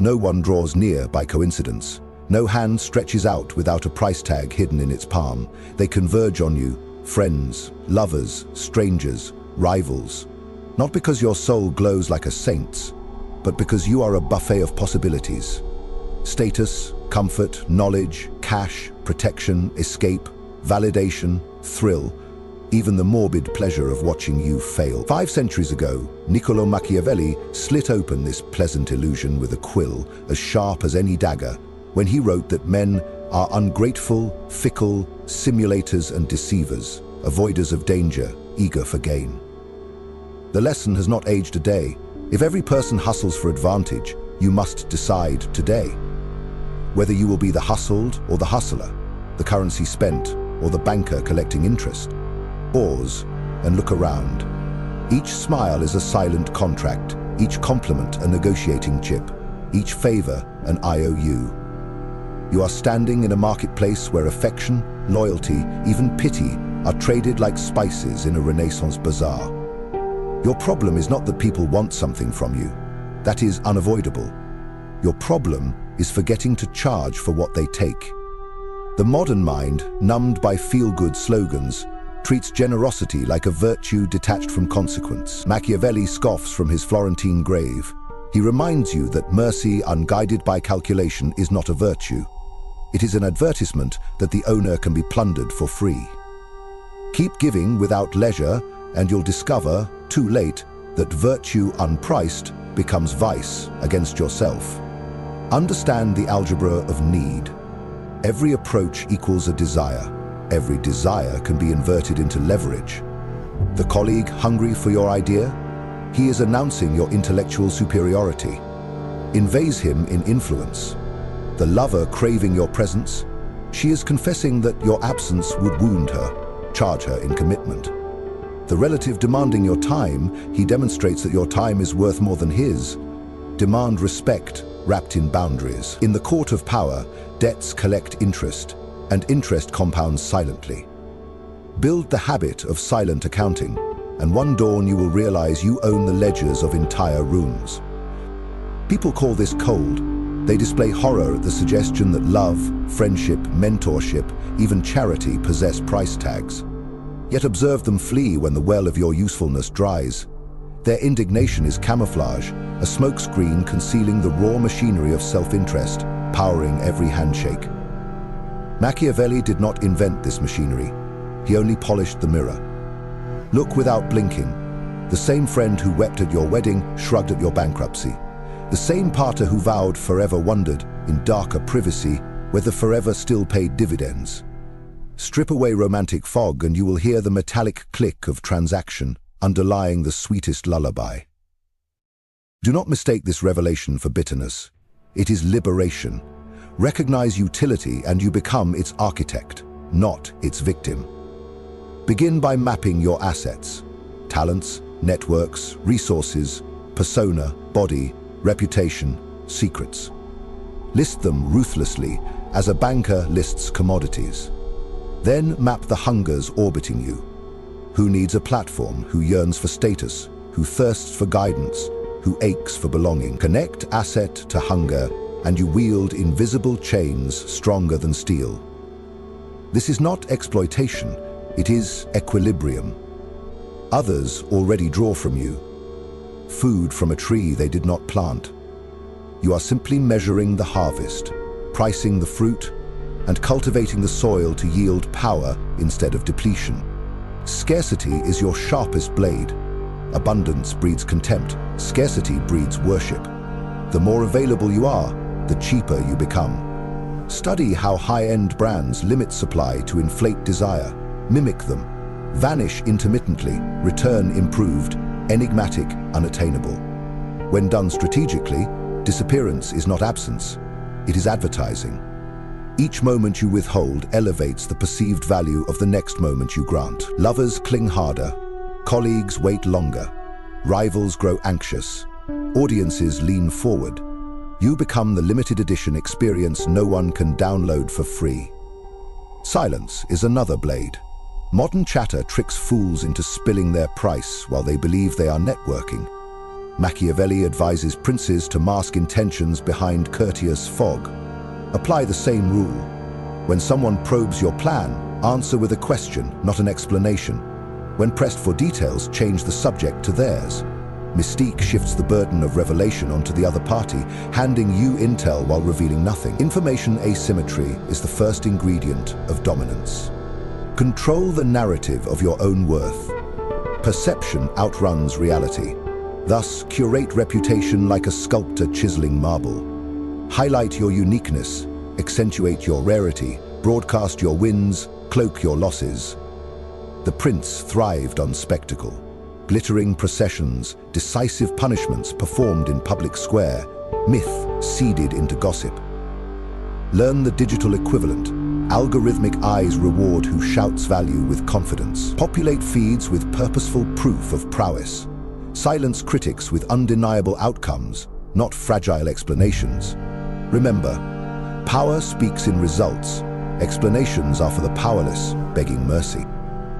No one draws near by coincidence. No hand stretches out without a price tag hidden in its palm. They converge on you, friends, lovers, strangers, rivals. Not because your soul glows like a saint's, but because you are a buffet of possibilities. Status, comfort, knowledge, cash, protection, escape, validation, thrill, even the morbid pleasure of watching you fail. 5 centuries ago, Niccolo Machiavelli slit open this pleasant illusion with a quill as sharp as any dagger when he wrote that men are ungrateful, fickle, simulators and deceivers, avoiders of danger, eager for gain. The lesson has not aged a day. If every person hustles for advantage, you must decide today whether you will be the hustled or the hustler, the currency spent or the banker collecting interest. Pause and look around. Each smile is a silent contract, each compliment a negotiating chip, each favor an IOU. You are standing in a marketplace where affection, loyalty, even pity are traded like spices in a Renaissance bazaar. Your problem is not that people want something from you. That is unavoidable. Your problem is forgetting to charge for what they take. The modern mind, numbed by feel-good slogans, treats generosity like a virtue detached from consequence. Machiavelli scoffs from his Florentine grave. He reminds you that mercy unguided by calculation is not a virtue. It is an advertisement that the owner can be plundered for free. Keep giving without leisure, and you'll discover, too late, that virtue unpriced becomes vice against yourself. Understand the algebra of need. Every approach equals a desire. Every desire can be inverted into leverage. The colleague hungry for your idea? He is announcing your intellectual superiority. Invase him in influence. The lover craving your presence? She is confessing that your absence would wound her, charge her in commitment. The relative demanding your time, he demonstrates that your time is worth more than his. Demand respect, wrapped in boundaries. In the court of power, debts collect interest, and interest compounds silently. Build the habit of silent accounting, and one dawn you will realize you own the ledgers of entire rooms. People call this cold. They display horror at the suggestion that love, friendship, mentorship, even charity possess price tags. Yet observe them flee when the well of your usefulness dries. Their indignation is camouflage, a smokescreen concealing the raw machinery of self-interest, powering every handshake. Machiavelli did not invent this machinery. He only polished the mirror. Look without blinking. The same friend who wept at your wedding shrugged at your bankruptcy. The same partner who vowed forever wondered, in darker privacy, whether forever still paid dividends. Strip away romantic fog and you will hear the metallic click of transaction underlying the sweetest lullaby. Do not mistake this revelation for bitterness. It is liberation. Recognize utility and you become its architect, not its victim. Begin by mapping your assets: talents, networks, resources, persona, body, reputation, secrets. List them ruthlessly as a banker lists commodities. Then map the hungers orbiting you. Who needs a platform, who yearns for status, who thirsts for guidance, who aches for belonging. Connect asset to hunger, and you wield invisible chains stronger than steel. This is not exploitation, it is equilibrium. Others already draw from you. Food from a tree they did not plant. You are simply measuring the harvest, pricing the fruit, and cultivating the soil to yield power instead of depletion. Scarcity is your sharpest blade. Abundance breeds contempt. Scarcity breeds worship. The more available you are, the cheaper you become. Study how high-end brands limit supply to inflate desire. Mimic them. Vanish intermittently, return improved, enigmatic, unattainable. When done strategically, disappearance is not absence. It is advertising. Each moment you withhold elevates the perceived value of the next moment you grant. Lovers cling harder. Colleagues wait longer. Rivals grow anxious. Audiences lean forward. You become the limited edition experience no one can download for free. Silence is another blade. Modern chatter tricks fools into spilling their price while they believe they are networking. Machiavelli advises princes to mask intentions behind courteous fog. Apply the same rule. When someone probes your plan, answer with a question, not an explanation. When pressed for details, change the subject to theirs. Mystique shifts the burden of revelation onto the other party, handing you intel while revealing nothing. Information asymmetry is the first ingredient of dominance. Control the narrative of your own worth. Perception outruns reality. Thus, curate reputation like a sculptor chiseling marble. Highlight your uniqueness, accentuate your rarity, broadcast your wins, cloak your losses. The prince thrived on spectacle. Glittering processions, decisive punishments performed in public square, myth seeded into gossip. Learn the digital equivalent. Algorithmic eyes reward who shouts value with confidence. Populate feeds with purposeful proof of prowess. Silence critics with undeniable outcomes, not fragile explanations. Remember, power speaks in results. Explanations are for the powerless, begging mercy.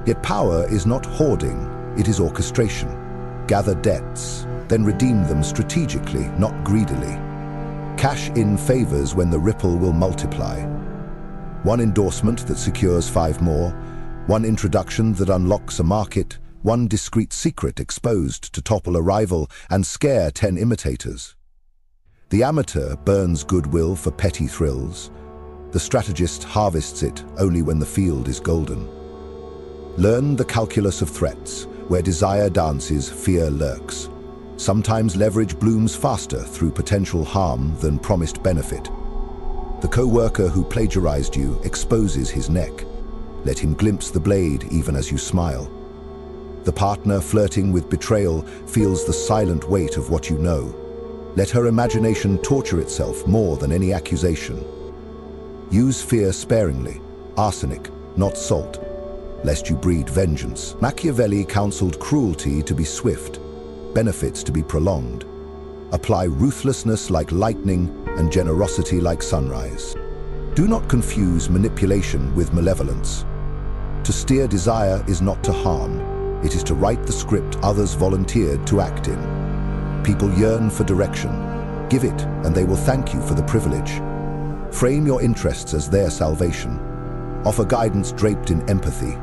Yet power is not hoarding, it is orchestration. Gather debts, then redeem them strategically, not greedily. Cash in favors when the ripple will multiply. One endorsement that secures 5 more, one introduction that unlocks a market, one discreet secret exposed to topple a rival and scare 10 imitators. The amateur burns goodwill for petty thrills. The strategist harvests it only when the field is golden. Learn the calculus of threats. Where desire dances, fear lurks. Sometimes leverage blooms faster through potential harm than promised benefit. The co-worker who plagiarized you exposes his neck. Let him glimpse the blade even as you smile. The partner flirting with betrayal feels the silent weight of what you know. Let her imagination torture itself more than any accusation. Use fear sparingly, arsenic, not salt, lest you breed vengeance. Machiavelli counseled cruelty to be swift, benefits to be prolonged. Apply ruthlessness like lightning and generosity like sunrise. Do not confuse manipulation with malevolence. To steer desire is not to harm. It is to write the script others volunteered to act in. People yearn for direction. Give it, and they will thank you for the privilege. Frame your interests as their salvation. Offer guidance draped in empathy.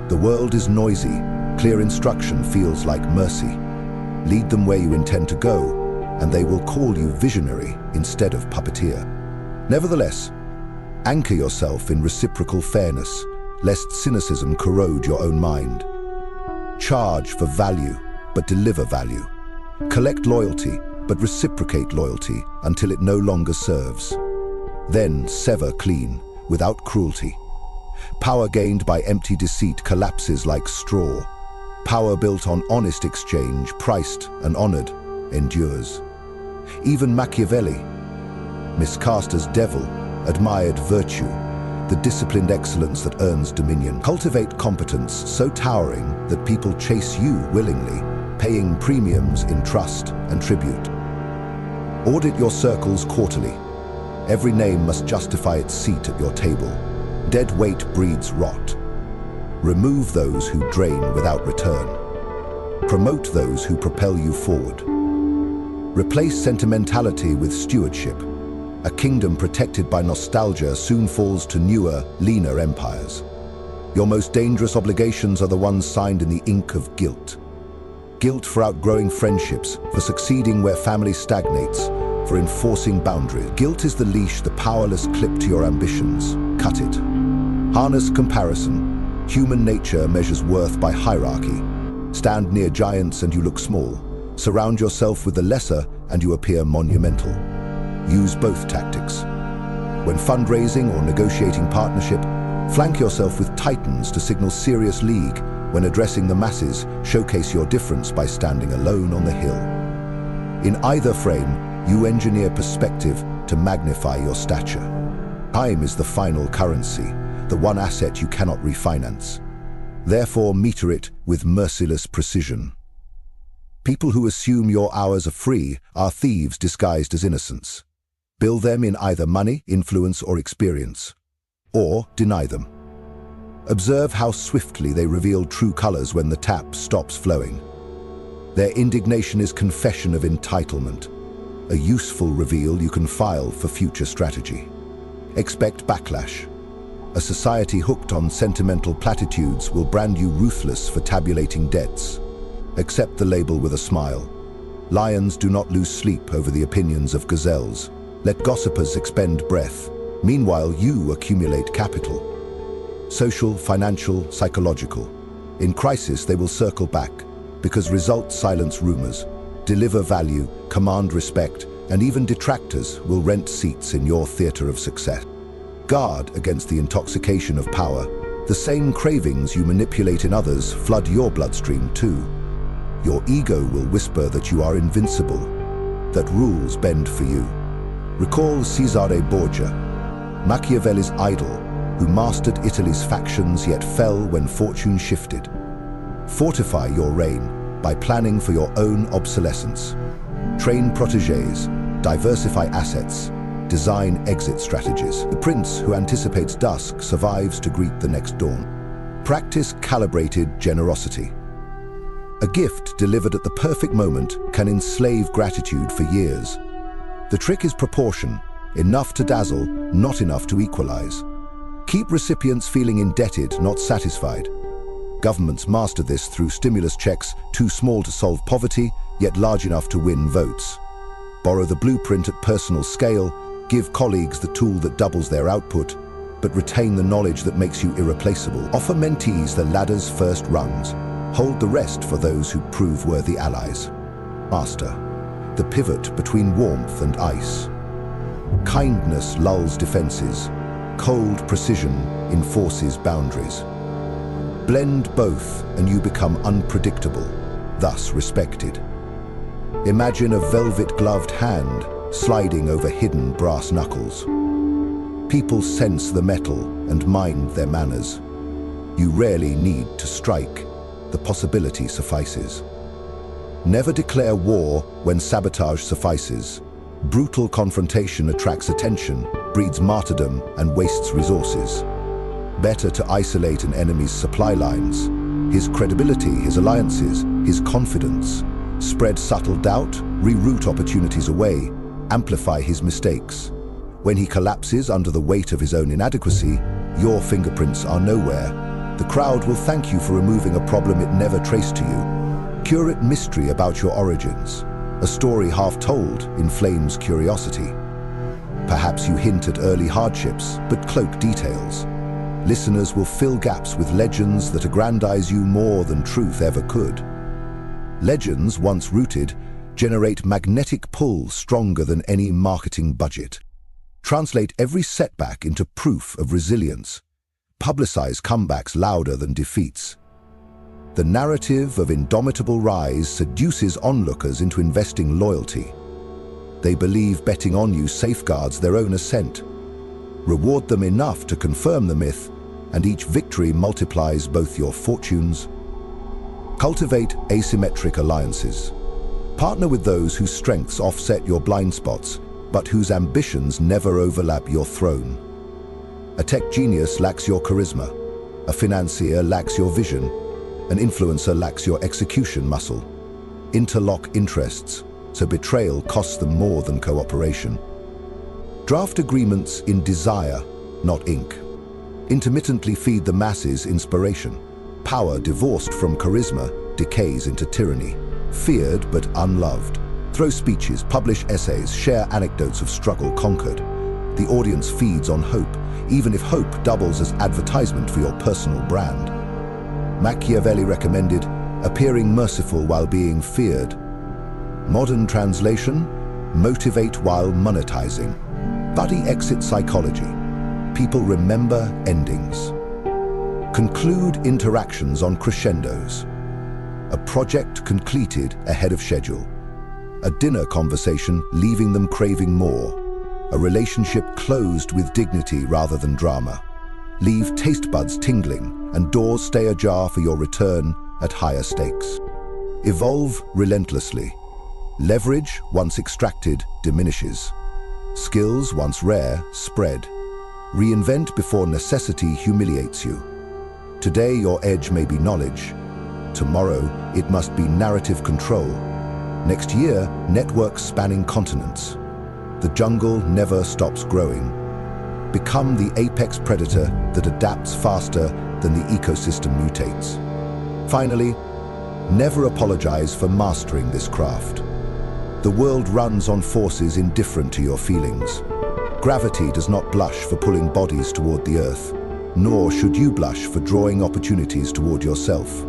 The world is noisy. Clear instruction feels like mercy. Lead them where you intend to go, and they will call you visionary instead of puppeteer. Nevertheless, anchor yourself in reciprocal fairness, lest cynicism corrode your own mind. Charge for value, but deliver value. Collect loyalty, but reciprocate loyalty until it no longer serves. Then sever clean, without cruelty. Power gained by empty deceit collapses like straw. Power built on honest exchange, priced and honored, endures. Even Machiavelli, miscast as devil, admired virtue, the disciplined excellence that earns dominion. Cultivate competence so towering that people chase you willingly, paying premiums in trust and tribute. Audit your circles quarterly. Every name must justify its seat at your table. Dead weight breeds rot. Remove those who drain without return. Promote those who propel you forward. Replace sentimentality with stewardship. A kingdom protected by nostalgia soon falls to newer, leaner empires. Your most dangerous obligations are the ones signed in the ink of guilt. Guilt for outgrowing friendships, for succeeding where family stagnates, for enforcing boundaries. Guilt is the leash the powerless clip to your ambitions. Cut it. Harness comparison. Human nature measures worth by hierarchy. Stand near giants and you look small. Surround yourself with the lesser and you appear monumental. Use both tactics. When fundraising or negotiating partnership, flank yourself with titans to signal serious league. When addressing the masses, showcase your difference by standing alone on the hill. In either frame, you engineer perspective to magnify your stature. Time is the final currency, the one asset you cannot refinance. Therefore, meter it with merciless precision. People who assume your hours are free are thieves disguised as innocents. Bill them in either money, influence, or experience. Or deny them. Observe how swiftly they reveal true colors when the tap stops flowing. Their indignation is confession of entitlement, a useful reveal you can file for future strategy. Expect backlash. A society hooked on sentimental platitudes will brand you ruthless for tabulating debts. Accept the label with a smile. Lions do not lose sleep over the opinions of gazelles. Let gossipers expend breath. Meanwhile, you accumulate capital. Social, financial, psychological. In crisis, they will circle back, because results silence rumors, deliver value, command respect, and even detractors will rent seats in your theater of success. Guard against the intoxication of power. The same cravings you manipulate in others flood your bloodstream too. Your ego will whisper that you are invincible, that rules bend for you. Recall Cesare Borgia, Machiavelli's idol, who mastered Italy's factions yet fell when fortune shifted. Fortify your reign by planning for your own obsolescence. Train protégés, diversify assets, design exit strategies. The prince who anticipates dusk survives to greet the next dawn. Practice calibrated generosity. A gift delivered at the perfect moment can enslave gratitude for years. The trick is proportion, enough to dazzle, not enough to equalize. Keep recipients feeling indebted, not satisfied. Governments master this through stimulus checks too small to solve poverty, yet large enough to win votes. Borrow the blueprint at personal scale, give colleagues the tool that doubles their output, but retain the knowledge that makes you irreplaceable. Offer mentees the ladder's first rungs. Hold the rest for those who prove worthy allies. Master, the pivot between warmth and ice. Kindness lulls defenses. Cold precision enforces boundaries. Blend both and you become unpredictable, thus respected. Imagine a velvet-gloved hand sliding over hidden brass knuckles. People sense the metal and mind their manners. You rarely need to strike. The possibility suffices. Never declare war when sabotage suffices. Brutal confrontation attracts attention, breeds martyrdom, and wastes resources. Better to isolate an enemy's supply lines, his credibility, his alliances, his confidence. Spread subtle doubt, reroute opportunities away, amplify his mistakes. When he collapses under the weight of his own inadequacy, your fingerprints are nowhere. The crowd will thank you for removing a problem it never traced to you. Curate mystery about your origins. A story half told inflames curiosity. Perhaps you hint at early hardships, but cloak details. Listeners will fill gaps with legends that aggrandize you more than truth ever could. Legends, once rooted, generate magnetic pull stronger than any marketing budget. Translate every setback into proof of resilience. Publicize comebacks louder than defeats. The narrative of indomitable rise seduces onlookers into investing loyalty. They believe betting on you safeguards their own ascent. Reward them enough to confirm the myth, and each victory multiplies both your fortunes. Cultivate asymmetric alliances. Partner with those whose strengths offset your blind spots, but whose ambitions never overlap your throne. A tech genius lacks your charisma. A financier lacks your vision. An influencer lacks your execution muscle. Interlock interests, so betrayal costs them more than cooperation. Draft agreements in desire, not ink. Intermittently feed the masses inspiration. Power divorced from charisma decays into tyranny. Feared but unloved. Throw speeches, publish essays, share anecdotes of struggle conquered. The audience feeds on hope, even if hope doubles as advertisement for your personal brand. Machiavelli recommended appearing merciful while being feared. Modern translation, motivate while monetizing. Buddy exit psychology. People remember endings. Conclude interactions on crescendos. A project completed ahead of schedule. A dinner conversation leaving them craving more. A relationship closed with dignity rather than drama. Leave taste buds tingling and doors stay ajar for your return at higher stakes. Evolve relentlessly. Leverage, once extracted, diminishes. Skills, once rare, spread. Reinvent before necessity humiliates you. Today your edge may be knowledge. Tomorrow, it must be narrative control. Next year, networks spanning continents. The jungle never stops growing. Become the apex predator that adapts faster than the ecosystem mutates. Finally, never apologize for mastering this craft. The world runs on forces indifferent to your feelings. Gravity does not blush for pulling bodies toward the earth, nor should you blush for drawing opportunities toward yourself.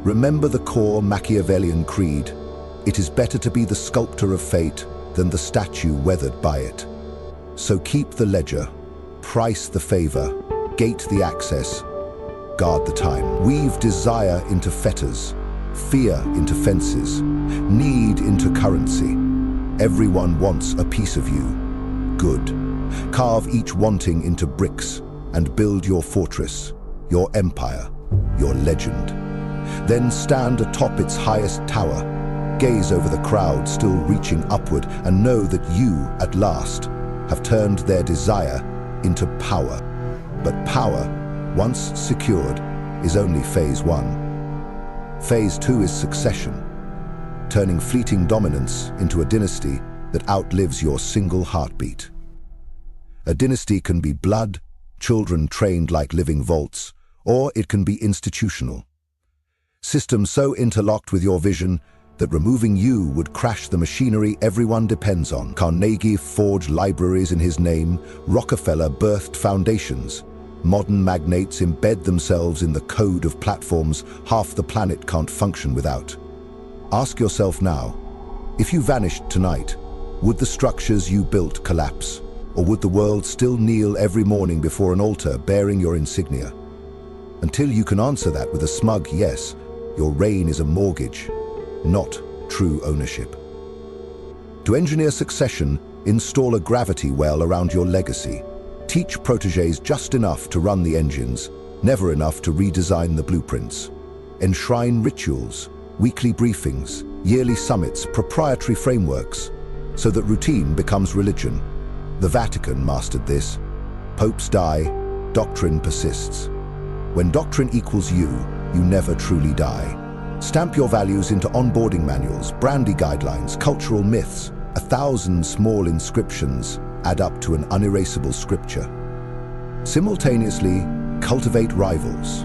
Remember the core Machiavellian creed: it is better to be the sculptor of fate than the statue weathered by it. So keep the ledger, price the favor, gate the access, guard the time. Weave desire into fetters, fear into fences, need into currency. Everyone wants a piece of you. Good. Carve each wanting into bricks and build your fortress, your empire, your legend. Then stand atop its highest tower, gaze over the crowd still reaching upward, and know that you, at last, have turned their desire into power. But power, once secured, is only phase 1. Phase 2 is succession, turning fleeting dominance into a dynasty that outlives your single heartbeat. A dynasty can be blood, children trained like living vaults, or it can be institutional. Systems so interlocked with your vision that removing you would crash the machinery everyone depends on. Carnegie forged libraries in his name, Rockefeller birthed foundations. Modern magnates embed themselves in the code of platforms half the planet can't function without. Ask yourself now, if you vanished tonight, would the structures you built collapse? Or would the world still kneel every morning before an altar bearing your insignia? Until you can answer that with a smug yes, your reign is a mortgage, not true ownership. To engineer succession, install a gravity well around your legacy. Teach protégés just enough to run the engines, never enough to redesign the blueprints. Enshrine rituals, weekly briefings, yearly summits, proprietary frameworks, so that routine becomes religion. The Vatican mastered this. Popes die, doctrine persists. When doctrine equals you never truly die. Stamp your values into onboarding manuals, brandy guidelines, cultural myths. 1,000 small inscriptions add up to an unerasable scripture. Simultaneously, cultivate rivals.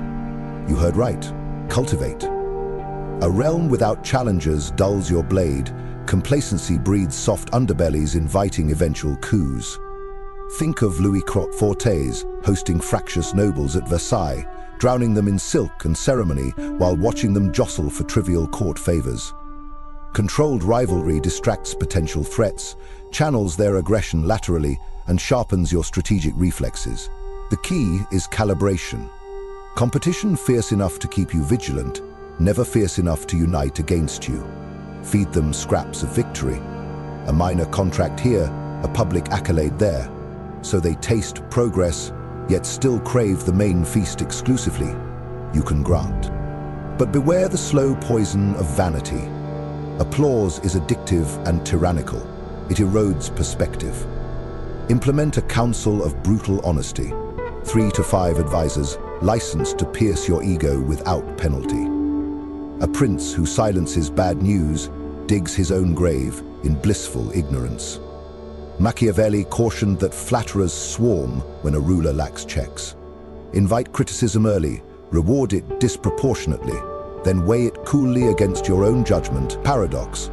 You heard right, cultivate. A realm without challengers dulls your blade. Complacency breeds soft underbellies inviting eventual coups. Think of Louis Fortes hosting fractious nobles at Versailles, drowning them in silk and ceremony while watching them jostle for trivial court favors. Controlled rivalry distracts potential threats, channels their aggression laterally, and sharpens your strategic reflexes. The key is calibration. Competition fierce enough to keep you vigilant, never fierce enough to unite against you. Feed them scraps of victory. A minor contract here, a public accolade there. So they taste progress, yet still crave the main feast exclusively. You can grant. But beware the slow poison of vanity. Applause is addictive and tyrannical. It erodes perspective. Implement a council of brutal honesty. 3 to 5 advisors, licensed to pierce your ego without penalty. A prince who silences bad news digs his own grave in blissful ignorance. Machiavelli cautioned that flatterers swarm when a ruler lacks checks. Invite criticism early, reward it disproportionately, then weigh it coolly against your own judgment. Paradox.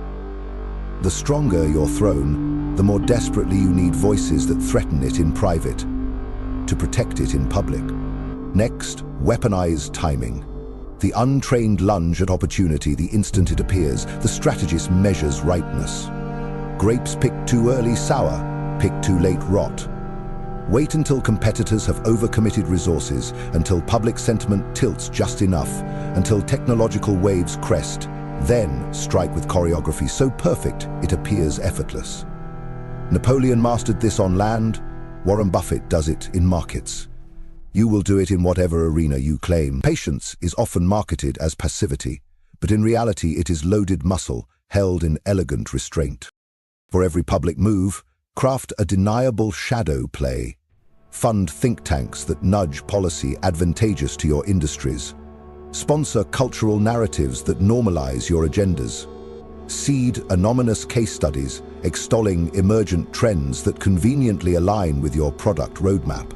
The stronger your throne, the more desperately you need voices that threaten it in private, to protect it in public. Next, weaponize timing. The untrained lunge at opportunity the instant it appears. The strategist measures ripeness. Grapes picked too early sour, picked too late rot. Wait until competitors have overcommitted resources, until public sentiment tilts just enough, until technological waves crest. Then strike with choreography so perfect it appears effortless. Napoleon mastered this on land. Warren Buffett does it in markets. You will do it in whatever arena you claim. Patience is often marketed as passivity, but in reality it is loaded muscle held in elegant restraint. For every public move, craft a deniable shadow play. Fund think tanks that nudge policy advantageous to your industries. Sponsor cultural narratives that normalize your agendas. Seed anonymous case studies extolling emergent trends that conveniently align with your product roadmap.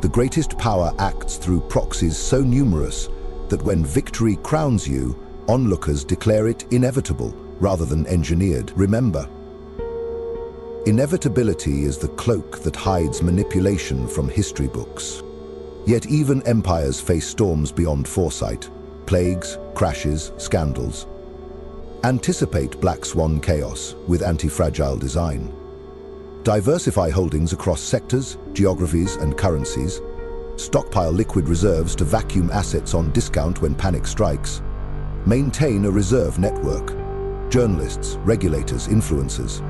The greatest power acts through proxies so numerous that when victory crowns you, onlookers declare it inevitable rather than engineered. Remember, inevitability is the cloak that hides manipulation from history books. Yet even empires face storms beyond foresight, plagues, crashes, scandals. Anticipate black swan chaos with anti-fragile design. Diversify holdings across sectors, geographies, and currencies. Stockpile liquid reserves to vacuum assets on discount when panic strikes. Maintain a reserve network. Journalists, regulators, influencers,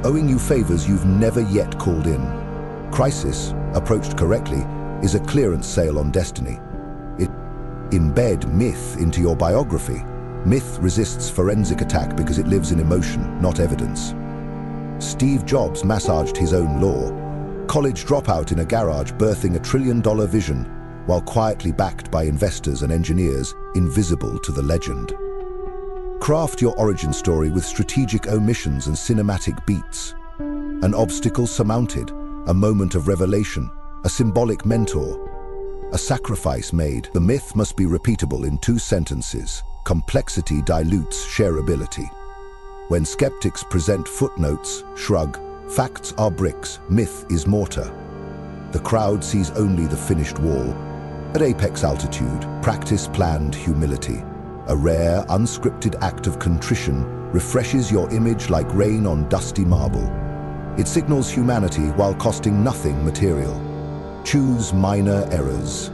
owing you favors you've never yet called in. Crisis, approached correctly, is a clearance sale on destiny. Embed myth into your biography. Myth resists forensic attack because it lives in emotion, not evidence. Steve Jobs massaged his own law. College dropout in a garage birthing a trillion-dollar vision, while quietly backed by investors and engineers invisible to the legend. Craft your origin story with strategic omissions and cinematic beats. An obstacle surmounted, a moment of revelation, a symbolic mentor, a sacrifice made. The myth must be repeatable in 2 sentences. Complexity dilutes shareability. When skeptics present footnotes, shrug, facts are bricks, myth is mortar. The crowd sees only the finished wall. At apex altitude, practice planned humility. A rare, unscripted act of contrition refreshes your image like rain on dusty marble. It signals humanity while costing nothing material. Choose minor errors.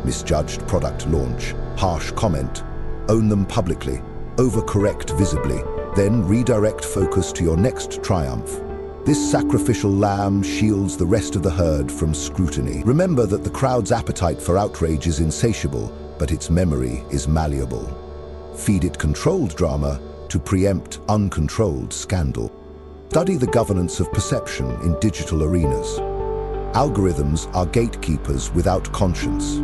Misjudged product launch, harsh comment. Own them publicly, overcorrect visibly, then redirect focus to your next triumph. This sacrificial lamb shields the rest of the herd from scrutiny. Remember that the crowd's appetite for outrage is insatiable, but its memory is malleable. Feed it controlled drama to preempt uncontrolled scandal. Study the governance of perception in digital arenas. Algorithms are gatekeepers without conscience.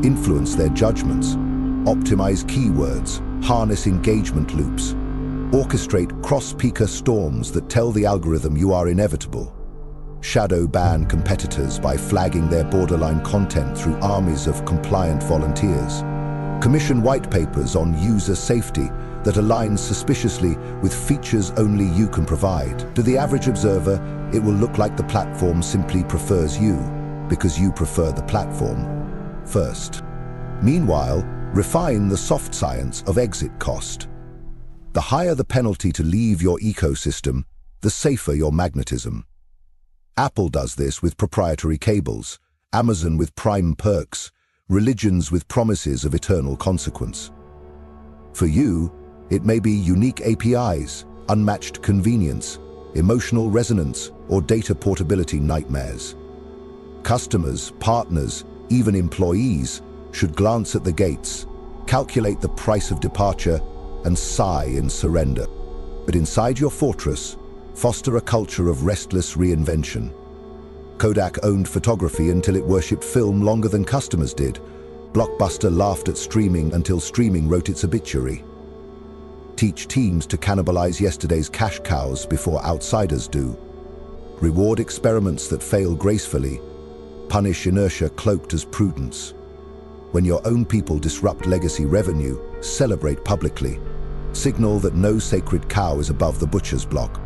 Influence their judgments. Optimize keywords, harness engagement loops, orchestrate cross-peaker storms that tell the algorithm you are inevitable. Shadow ban competitors by flagging their borderline content through armies of compliant volunteers. Commission white papers on user safety that align suspiciously with features only you can provide. To the average observer, it will look like the platform simply prefers you because you prefer the platform first. Meanwhile, refine the soft science of exit cost. The higher the penalty to leave your ecosystem, the safer your magnetism. Apple does this with proprietary cables, Amazon with Prime perks, religions with promises of eternal consequence. For you, it may be unique APIs, unmatched convenience, emotional resonance, or data portability nightmares. Customers, partners, even employees should glance at the gates, calculate the price of departure, and sigh in surrender. But inside your fortress, foster a culture of restless reinvention. Kodak owned photography until it worshipped film longer than customers did. Blockbuster laughed at streaming until streaming wrote its obituary. Teach teams to cannibalize yesterday's cash cows before outsiders do. Reward experiments that fail gracefully. Punish inertia cloaked as prudence. When your own people disrupt legacy revenue, celebrate publicly. Signal that no sacred cow is above the butcher's block.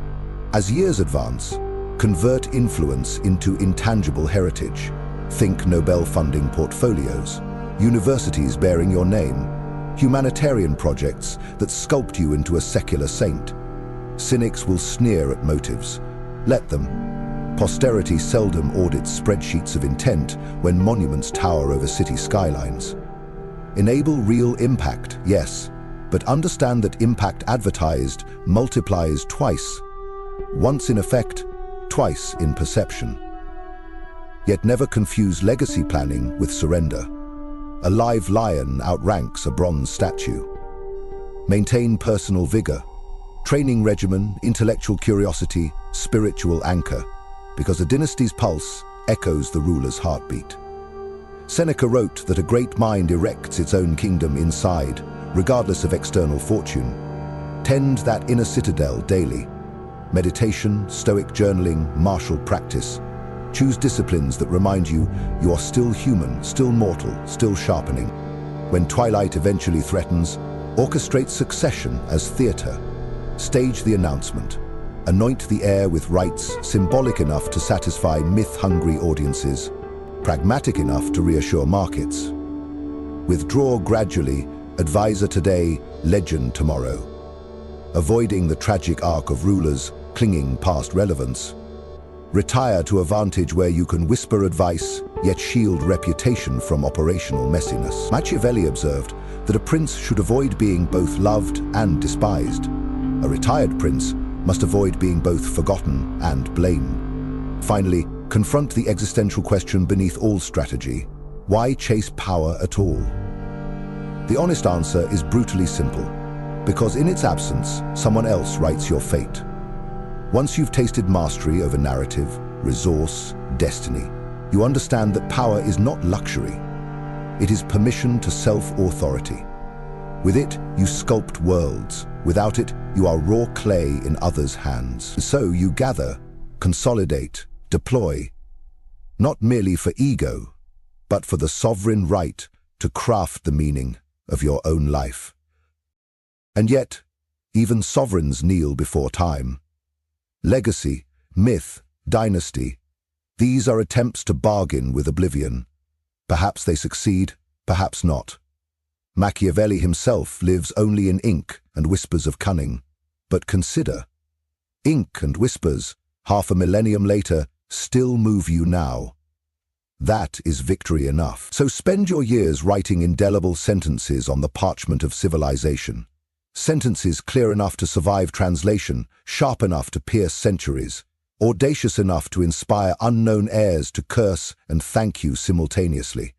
As years advance, convert influence into intangible heritage. Think Nobel funding portfolios, universities bearing your name, humanitarian projects that sculpt you into a secular saint. Cynics will sneer at motives. Let them. Posterity seldom audits spreadsheets of intent when monuments tower over city skylines. Enable real impact, yes, but understand that impact advertised multiplies twice. Once in effect, twice in perception. Yet never confuse legacy planning with surrender. A live lion outranks a bronze statue. Maintain personal vigor, training regimen, intellectual curiosity, spiritual anchor, because a dynasty's pulse echoes the ruler's heartbeat. Seneca wrote that a great mind erects its own kingdom inside, regardless of external fortune. Tend that inner citadel daily. Meditation, stoic journaling, martial practice. Choose disciplines that remind you you are still human, still mortal, still sharpening. When twilight eventually threatens, orchestrate succession as theater. Stage the announcement. Anoint the air with rites symbolic enough to satisfy myth-hungry audiences, pragmatic enough to reassure markets. Withdraw gradually, advisor today, legend tomorrow. Avoiding the tragic arc of rulers clinging past relevance. Retire to a vantage where you can whisper advice, yet shield reputation from operational messiness. Machiavelli observed that a prince should avoid being both loved and despised. A retired prince must avoid being both forgotten and blamed. Finally, confront the existential question beneath all strategy. Why chase power at all? The honest answer is brutally simple. Because in its absence, someone else writes your fate. Once you've tasted mastery over narrative, resource, destiny, you understand that power is not luxury. It is permission to self-authority. With it, you sculpt worlds. Without it, you are raw clay in others' hands. So you gather, consolidate, deploy, not merely for ego, but for the sovereign right to craft the meaning of your own life. And yet, even sovereigns kneel before time. Legacy, myth, dynasty, these are attempts to bargain with oblivion. Perhaps they succeed, perhaps not. Machiavelli himself lives only in ink and whispers of cunning. But consider, ink and whispers, half a millennium later, still move you now. That is victory enough. So spend your years writing indelible sentences on the parchment of civilization. Sentences clear enough to survive translation, sharp enough to pierce centuries, audacious enough to inspire unknown heirs to curse and thank you simultaneously.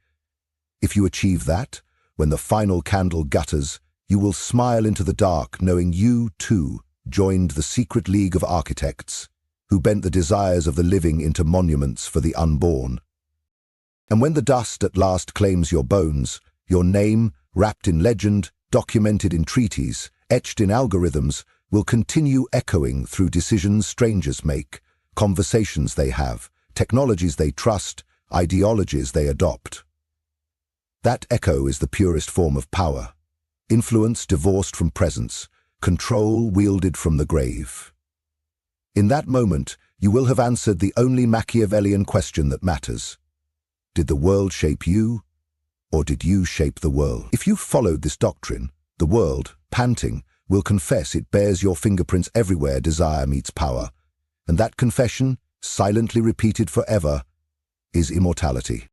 If you achieve that, when the final candle gutters, you will smile into the dark knowing you, too, joined the secret league of architects who bent the desires of the living into monuments for the unborn. And when the dust at last claims your bones, your name, wrapped in legend, documented in treaties, etched in algorithms, will continue echoing through decisions strangers make, conversations they have, technologies they trust, ideologies they adopt. That echo is the purest form of power, influence divorced from presence, control wielded from the grave. In that moment, you will have answered the only Machiavellian question that matters. Did the world shape you, or did you shape the world? If you followed this doctrine, the world, panting, will confess it bears your fingerprints everywhere desire meets power, and that confession, silently repeated forever, is immortality.